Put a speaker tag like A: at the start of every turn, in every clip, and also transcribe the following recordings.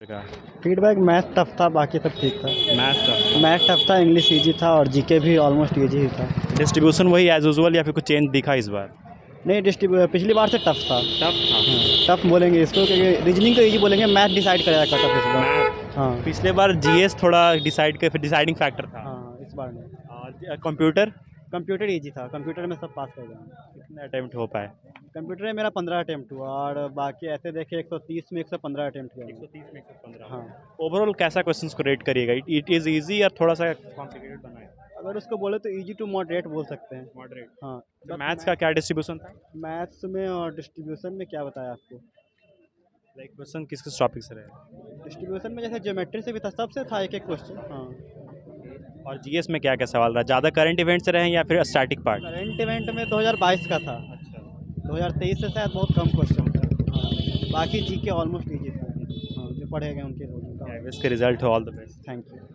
A: का
B: feedback math tough था, बाकी सब ठीक था।
A: मैथ का
B: मैथ टफ था, इंग्लिश इजी था और जीके भी ऑलमोस्ट इजी ही था।
A: डिस्ट्रीब्यूशन वही एज यूजुअल या फिर कुछ चेंज दिखा इस बार?
B: नहीं, पिछली बार से टफ था।
A: टफ था।
B: टफ बोलेंगे इसको, क्योंकि रीजनिंग तो इजी बोलेंगे, मैथ डिसाइड करेगा टफ इस बार।
A: मैथ
B: हाँ
A: पिछले बार जीएस थोड़ा डिसाइडिंग फैक्टर था।
B: हाँ, इस बार नहीं।
A: और कंप्यूटर
B: कंप्यूटर इजी था, कंप्यूटर में सब पास कर गए।
A: कितने अटेम्प्ट हो पाए?
B: कंप्यूटर में मेरा 15 अटेम्प्ट हुआ और बाकी ऐसे देखे 130 में 115 अटेम्प्ट किया मैंने।
A: 130 में 115।
B: हाँ,
A: ओवरऑल कैसा क्वेश्चंस को रेट करिएगा? इट इज़ इजी या थोड़ा सा कॉम्प्लिकेटेड बनाए?
B: अगर उसको बोले तो इजी टू मॉडरेट बोल सकते हैं।
A: मॉडरेट।
B: हाँ,
A: तो मैथ्स का क्या डिस्ट्रीब्यूशन था?
B: मैथ्स में और डिस्ट्रीब्यूशन में क्या बताया आपको?
A: लाइक क्वेश्चन किस किस टॉपिक से रहे?
B: डिस्ट्रीब्यूशन में जैसे ज्योमेट्री से भी था, सबसे था एक एक क्वेश्चन। हाँ,
A: और जीएस में क्या क्या सवाल रहा? ज़्यादा करंट इवेंट से रहे हैं या फिर स्टैटिक पार्ट?
B: करंट इवेंट में 2022 का था।
A: अच्छा।
B: 2023 से शायद बहुत कम क्वेश्चन था। हाँ, बाकी जीके ऑलमोस्ट इजी था। हाँ, जो पढ़े गए उनके लोग।
A: इसके रिजल्ट हो, all the best.
B: Thank you.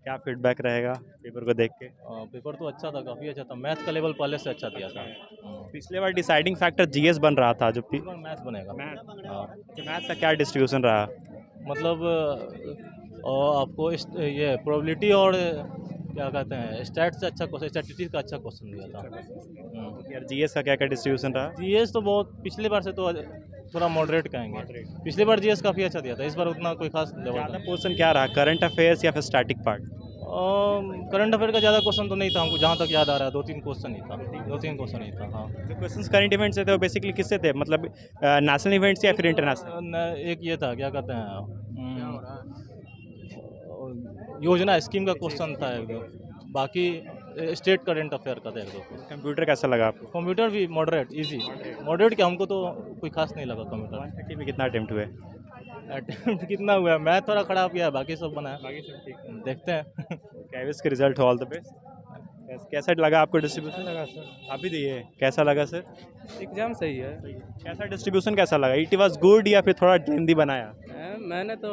A: क्या फीडबैक रहेगा पेपर को देख के?
C: पेपर तो अच्छा था, काफ़ी अच्छा था। मैथ का लेवल पहले से अच्छा दिया था।
A: पिछले बार डिसाइडिंग फैक्टर जीएस बन रहा था जो
C: इस बार मैथ बनेगा। हाँ,
A: मैथ्स का क्या डिस्ट्रीब्यूशन रहा?
C: मतलब आपको ये प्रोबेबिलिटी और क्या कहते हैं, स्टैट से अच्छा क्वेश्चन, स्टैटिस्टिक्स का अच्छा क्वेश्चन दिया था।
A: यार जीएस का क्या क्या डिस्ट्रीब्यूशन रहा?
C: जीएस तो बहुत पिछली बार से तो थोड़ा मॉडरेट कहेंगे। पिछली बार जीएस काफ़ी अच्छा दिया था, इस बार उतना कोई खास लेवल
A: ज़्यादा
C: नहीं।
A: पोर्शन क्या रहा, करंट अफेयर्स या फिर स्टैटिक पार्ट?
C: करंट अफेयर का ज़्यादा क्वेश्चन तो नहीं था हमको, जहाँ तक याद आ रहा है 2-3 क्वेश्चन ही था। 2-3 क्वेश्चन ही था। हाँ,
A: जो क्वेश्चंस करंट इवेंट से थे वो बेसिकली किससे थे, मतलब नेशनल इवेंट्स या फिर इंटरनेशनल?
C: एक ये था, क्या कहते हैं, योजना स्कीम का क्वेश्चन था एक दो। बाकी स्टेट करंट अफेयर का था एक दो।
A: कंप्यूटर कैसा लगा आपको?
C: कंप्यूटर भी मॉडरेट इजी। मॉडरेट क्या, हमको तो कोई खास नहीं लगा कंप्यूटर।
A: 130 में कितना अटेम्प्ट हुए?
C: अटेम्प्ट कितना हुआ है, मैं थोड़ा खराब किया है, बाकी सब बना है। देखते हैं।
A: कैविस के रिजल्ट हो, ऑल द बेस्ट। कैसा लगा आपको डिस्ट्रीब्यूशन?
D: लगा सर,
A: अभी दिए कैसा लगा सर?
D: एग्ज़ाम सही है।
A: कैसा डिस्ट्रीब्यूशन कैसा लगा? इट वाज गुड या फिर थोड़ा लेंदी बनाया?
D: मैंने तो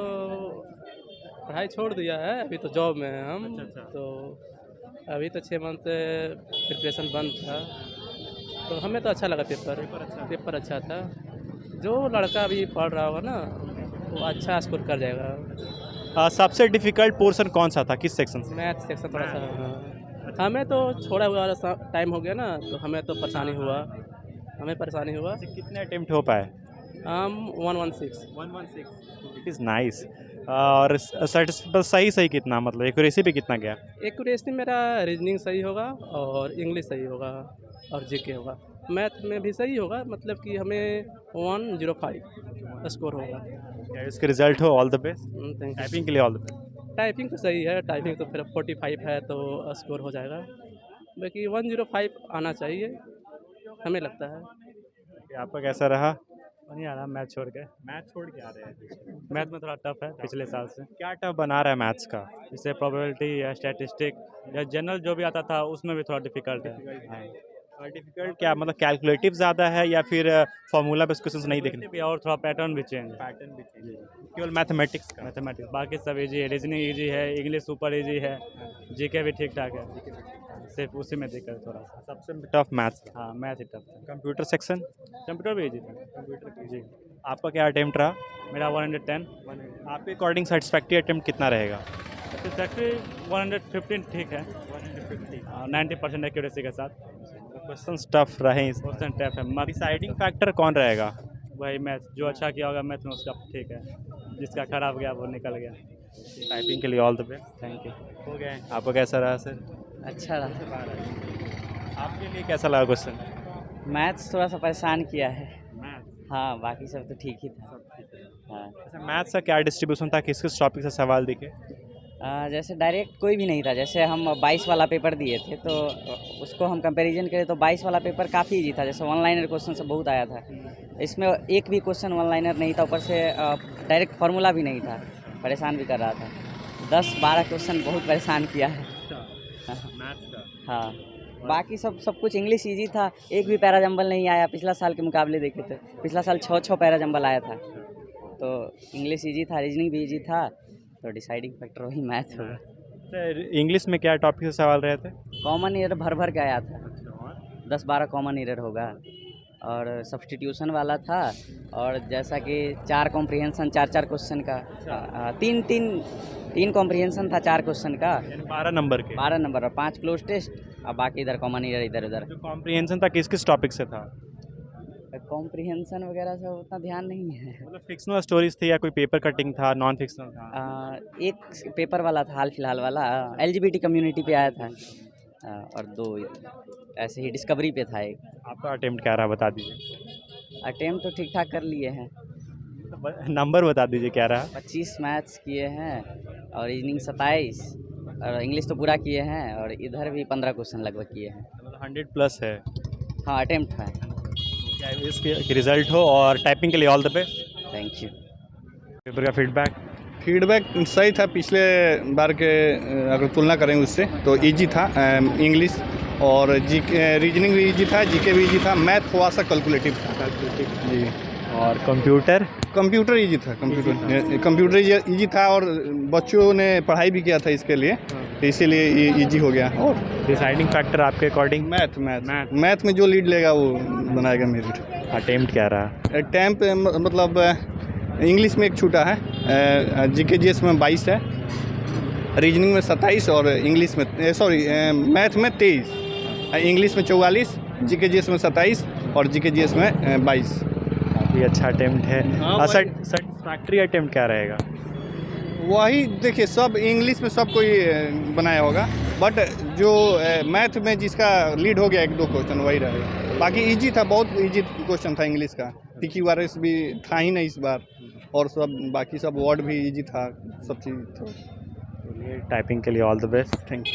D: पढ़ाई छोड़ दिया है, अभी तो जॉब में हैं हम।
A: अच्छा।
D: तो अभी तो 6 मंथ से प्रिपरेशन बंद था, तो हमें तो अच्छा लगा पेपर अच्छा था। जो लड़का अभी पढ़ रहा होगा ना, वो अच्छा स्कोर कर जाएगा।
A: सबसे डिफिकल्ट पोर्शन कौन सा था, किस सेक्शन से?
D: मैथ सेक्शन थोड़ा सा, हाँ। हमें तो छोड़ा हुआ टाइम हो गया ना, तो हमें तो परेशानी हुआ।
A: कितने अटेम्प्ट हो पाए?
D: हम 116।
A: 116। It is nice. और सही कितना, मतलब एक्यूरेसी पे कितना गया?
D: एक्यूरेसी मेरा रीजनिंग सही होगा और इंग्लिश सही होगा और जीके होगा। मैथ में भी सही होगा, मतलब कि हमें 105 स्कोर होगा।
A: क्या इसके रिजल्ट हो, all the best.
D: Thank you.
A: Typing के लिए ऑल द बेस्ट।
D: टाइपिंग तो सही है, टाइपिंग तो फिर 45 है तो स्कोर हो जाएगा। बाकी 105 आना चाहिए, हमें लगता है।
A: आपका कैसा रहा?
E: नहीं आ रहा मैथ छोड़ के।
A: मैथ छोड़ के आ रहे हैं?
E: मैथ में थोड़ा टफ है पिछले साल से।
A: क्या टफ बना रहा है मैथ्स का?
E: जैसे प्रोबेबिलिटी या स्टैटिस्टिक या जनरल जो भी आता था उसमें भी थोड़ा डिफिकल्ट है। हाँ,
A: डिफिकल्ट क्या, मतलब कैलकुलेटिव ज़्यादा है या फिर फार्मूला बेस्ड क्वेश्चंस नहीं देखने?
E: भी और थोड़ा पैटर्न भी चेंज है।
A: पैटर्न भी चाहिए केवल मैथमेटिक्स का?
E: मैथमेटिक्स बाकी सब इजी है, रीजनिंग इजी है, इंग्लिश सुपर इजी है, जीके भी ठीक ठाक है, सिर्फ उसी में दिक्कत है थोड़ा सा।
A: सबसे टफ मैथ्स।
E: हाँ, मैथ ही टफ था।
A: Computer section?
E: कंप्यूटर भी इजी था।
A: कंप्यूटर
E: जी,
A: आपका क्या अटेम्प्ट रहा?
E: मेरा 110।
A: आपके अकॉर्डिंग सेटिस्फैक्ट्री अटेम्प्ट कितना रहेगा?
E: सेटिस्फैक्ट्री 115 ठीक है। 90% एक्यूरेसी के साथ।
A: क्वेश्चन टफ रहे इस
E: क्वेश्चन टफ है।
A: डिसाइडिंग फैक्टर कौन रहेगा?
E: वही मैथ, जो अच्छा किया होगा मैथ में उसका ठीक है, जिसका खराब गया वो निकल गया।
A: टाइपिंग के लिए all the best.
E: Thank you.
A: हो गए। आपका कैसा रहा सर?
F: अच्छा रहा।
A: आपके लिए कैसा लगा क्वेश्चन?
F: मैथ्स थोड़ा सा परेशान किया है।
A: मैथ।
F: हाँ, बाकी सब तो ठीक ही था। हाँ,
A: अच्छा, मैथ्स का क्या डिस्ट्रीब्यूशन था, किस किस टॉपिक से सवाल दिखे?
F: जैसे डायरेक्ट कोई भी नहीं था। जैसे हम 22 वाला पेपर दिए थे, तो उसको हम कंपैरिजन करें तो 22 वाला पेपर काफ़ी इजी था। जैसे वन लाइनर क्वेश्चन से बहुत आया था, इसमें एक भी क्वेश्चन वन लाइनर नहीं था। ऊपर से डायरेक्ट फार्मूला भी नहीं था, परेशान भी कर रहा था। 10-12 क्वेश्चन बहुत परेशान किया है।
A: मैथ्स का?
F: हाँ, बाकी सब कुछ इंग्लिश इजी था। एक भी पैरा जंबल नहीं आया। पिछला साल के मुकाबले देखे थे, पिछला साल 6 पैरा जंबल आया था। तो इंग्लिश इजी था, रीजनिंग भी इजी था, तो डिसाइडिंग फैक्टर वही मैथ होगा।
A: सर इंग्लिश में क्या टॉपिक से सवाल रहे थे?
F: कॉमन ईरर भर भर के आया था, 10-12 कॉमन ईरर होगा। और सब्स्टिट्यूशन वाला था, और जैसा कि 4 कॉम्प्रिहेंशन 4 क्वेश्चन का, 3 कॉम्प्रिहेंशन था 4 क्वेश्चन का,
A: यानी 12 नंबर के।
F: 12 नंबर, और 5 क्लोज टेस्ट, और बाकी इधर कॉमन ईयर इधर उधर।
A: जो कॉम्प्रिहेंशन था किस किस टॉपिक से था?
F: कॉम्प्रिहेंशन वगैरह से उतना ध्यान नहीं है।
A: मतलब फिक्शनल स्टोरीज थी या कोई पेपर कटिंग था, नॉन फिक्शनल था?
F: एक पेपर वाला था हाल फिलहाल वाला, LGBT कम्युनिटी पे आया था, और 2 ऐसे ही डिस्कवरी पे था एक।
A: आपका अटेम्प्ट क्या रहा बता दीजिए।
F: अटेम्प्ट तो ठीक ठाक कर लिए हैं,
A: नंबर बता दीजिए क्या रहा।
F: 25 मैथ्स किए हैं, और रीजनिंग 27, और इंग्लिश तो पूरा किए हैं, और इधर भी 15 क्वेश्चन लगभग किए हैं।
A: मतलब 100+ है।
F: हाँ, अटेम्प्ट है।
A: क्या इसके रिजल्ट हो, और टाइपिंग के लिए all the best.
F: Thank you.
A: Paper का
G: फीडबैक सही था, पिछले बार के अगर तुलना करें उससे तो इजी था। इंग्लिश और रीजनिंग भी इजी था, जीके भी इजी था, मैथ थोड़ा सा कैलकुलेटिव था जी।
A: और कंप्यूटर
G: इजी था, कंप्यूटर इजी था, और बच्चों ने पढ़ाई भी किया था इसके लिए, तो इसीलिए ये इजी हो गया। और
A: डिसाइडिंग फैक्टर आपके अकॉर्डिंग?
G: मैथ में जो लीड लेगा वो बनाएगा मेरिट।
A: अटेम्प्ट क्या रहा?
G: अटेम्प्ट मतलब इंग्लिश में एक छूटा है, जीके जीएस में 22 है, रीजनिंग में 27, और इंग्लिश में मैथ में 23, इंग्लिश में 44, जीके जीएस में 27, और जीके जीएस में 22।
A: काफ़ी अच्छा अटेम्प्ट है।
G: हाँ,
A: सेटिस्फैक्ट्री अटेम्प्ट क्या रहेगा?
G: वही देखिए, सब इंग्लिश में सब कोई बनाया होगा, बट जो मैथ में जिसका लीड हो गया 1-2 क्वेश्चन वही रहेगा। बाकी इजी था, बहुत इजी क्वेश्चन था इंग्लिश का। PQRS भी था ही नहीं इस बार, और सब बाकी सब वर्ड भी इजी था, सब चीज़ था।
A: टाइपिंग के लिए all the best.
G: Thank you.